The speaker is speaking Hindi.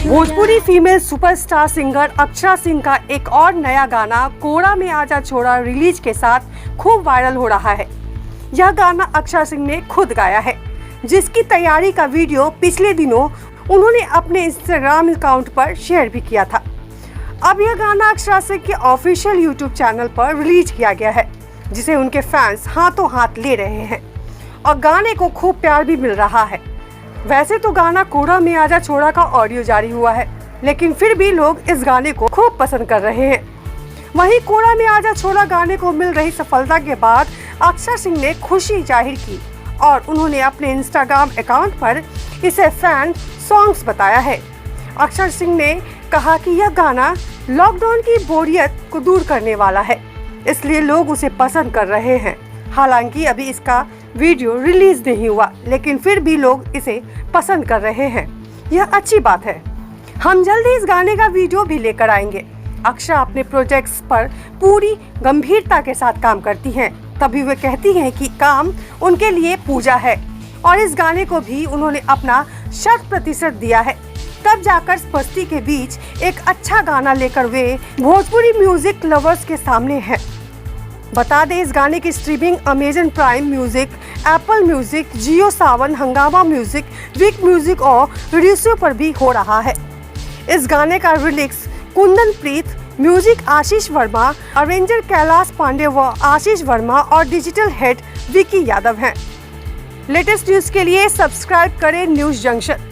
Bhojpuri female superstar singer Akshara Singh का एक और नया गाना कोरा में आजा छोड़ा रिलीज के साथ खूब वायरल हो रहा है। यह गाना अक्षरा सिंह ने खुद गाया है, जिसकी तैयारी का वीडियो पिछले दिनों उन्होंने अपने इंस्टाग्राम अकाउंट पर शेयर भी किया था। अब यह गाना अक्षरा सिंह के ऑफिशियल यूट्यूब चैनल पर रिलीज किया गया है, जिसे उनके फैंस हाथों हाथ ले रहे हैं और गाने को खूब प्यार भी मिल रहा है। वैसे तो गाना कोरा में आजा छोड़ा का ऑडियो जारी हुआ है, लेकिन फिर भी लोग इस गाने को खूब पसंद कर रहे हैं। वहीं कोरा में आजा छोड़ा गाने को मिल रही सफलता के बाद अक्षरा सिंह ने खुशी जाहिर की और उन्होंने अपने इंस्टाग्राम अकाउंट पर इसे फैन सॉन्ग्स बताया है। अक्षरा सिंह ने कहा कि यह गाना लॉकडाउन की बोरियत को दूर करने वाला है, इसलिए लोग उसे पसंद कर रहे हैं। हालांकि अभी इसका वीडियो रिलीज नहीं हुआ, लेकिन फिर भी लोग इसे पसंद कर रहे हैं। यह अच्छी बात है। हम जल्दी इस गाने का वीडियो भी लेकर आएंगे। अक्षरा अपने प्रोजेक्ट्स पर पूरी गंभीरता के साथ काम करती हैं, तभी वे कहती हैं कि काम उनके लिए पूजा है और इस गाने को भी उन्होंने अपना 100% दिया है। तब जाकर बस्ती के बीच एक अच्छा गाना लेकर वे भोजपुरी म्यूजिक लवर्स के सामने हैं। बता दें, इस गाने की streaming Amazon Prime Music, Apple Music, Jio Saavn, Hungama Music, Wynk Music और रेडियो पर भी हो रहा है। इस गाने का lyrics Kundan Preet, music Ashish Verma, arranger Kailash Pandey व आशीष वर्मा और डिजिटल हेड विकी यादव हैं। लेटेस्ट न्यूज के लिए सब्सक्राइब करें न्यूज जंक्शन।